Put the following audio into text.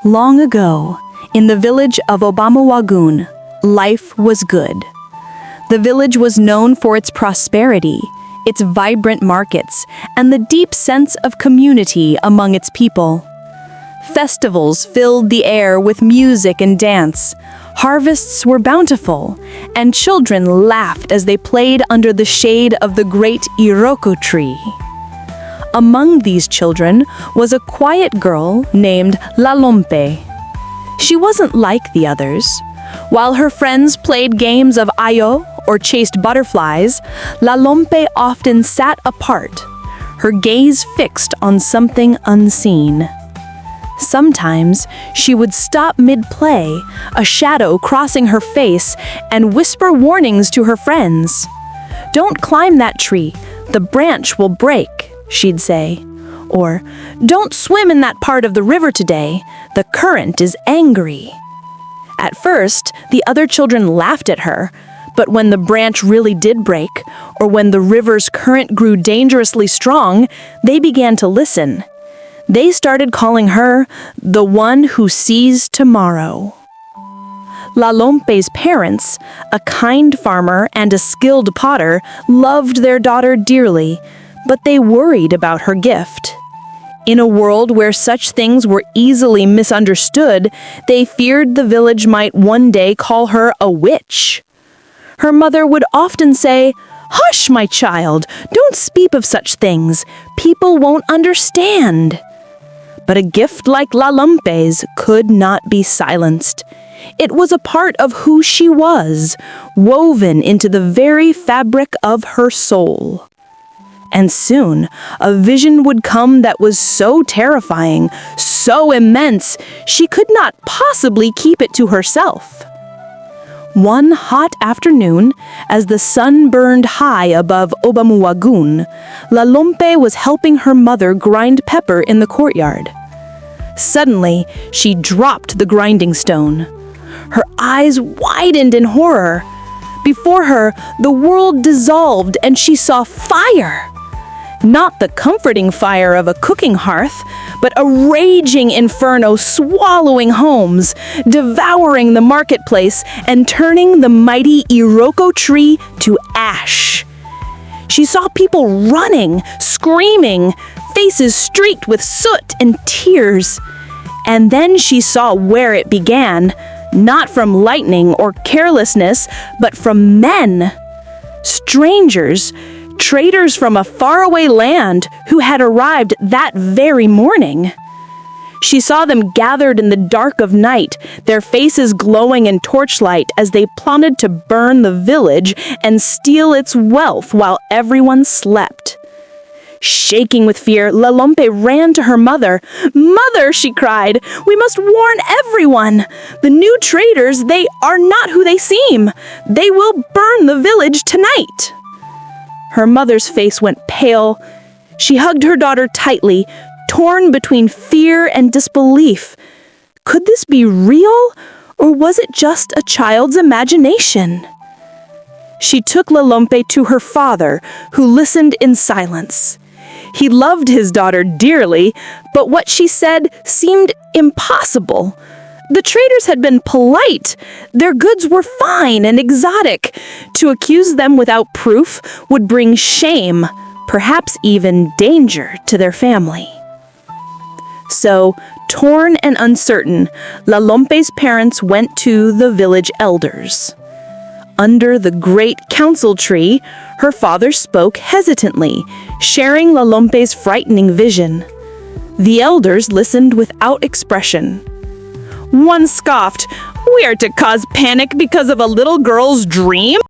Long ago, in the village of Obamawagun, life was good. The village was known for its prosperity, its vibrant markets, and the deep sense of community among its people. Festivals filled the air with music and dance. Harvests were bountiful, and children laughed as they played under the shade of the great Iroko tree. Among these children was a quiet girl named Lalompe. She wasn't like the others. While her friends played games of ayo or chased butterflies, Lalompe often sat apart, her gaze fixed on something unseen. Sometimes she would stop mid-play, a shadow crossing her face, and whisper warnings to her friends. "Don't climb that tree, the branch will break," she'd say. Or, "Don't swim in that part of the river today, the current is angry." At first, the other children laughed at her, but when the branch really did break, or when the river's current grew dangerously strong, they began to listen. They started calling her the one who sees tomorrow. Lalompe's parents, a kind farmer and a skilled potter, loved their daughter dearly, but they worried about her gift. In a world where such things were easily misunderstood, they feared the village might one day call her a witch. Her mother would often say, "Hush, my child, don't speak of such things. People won't understand." But a gift like Lalompe's could not be silenced. It was a part of who she was, woven into the very fabric of her soul. And soon, a vision would come that was so terrifying, so immense, she could not possibly keep it to herself. One hot afternoon, as the sun burned high above Obamuwagun, Lalompe was helping her mother grind pepper in the courtyard. Suddenly, she dropped the grinding stone. Her eyes widened in horror. Before her, the world dissolved and she saw fire. Not the comforting fire of a cooking hearth, but a raging inferno swallowing homes, devouring the marketplace, and turning the mighty Iroko tree to ash. She saw people running, screaming, faces streaked with soot and tears. And then she saw where it began, not from lightning or carelessness, but from men. Strangers, traders from a faraway land who had arrived that very morning. She saw them gathered in the dark of night, their faces glowing in torchlight as they plotted to burn the village and steal its wealth while everyone slept. Shaking with fear, Lalompe ran to her mother. "Mother," she cried, "we must warn everyone. The new traders, they are not who they seem. They will burn the village tonight." Her mother's face went pale. She hugged her daughter tightly, torn between fear and disbelief. Could this be real, or was it just a child's imagination? She took Lalompe to her father, who listened in silence. He loved his daughter dearly, but what she said seemed impossible. The traders had been polite. Their goods were fine and exotic. To accuse them without proof would bring shame, perhaps even danger, to their family. So, torn and uncertain, Lalompe's parents went to the village elders. Under the great council tree, her father spoke hesitantly, sharing Lalompe's frightening vision. The elders listened without expression. One scoffed, "We are to cause panic because of a little girl's dream?"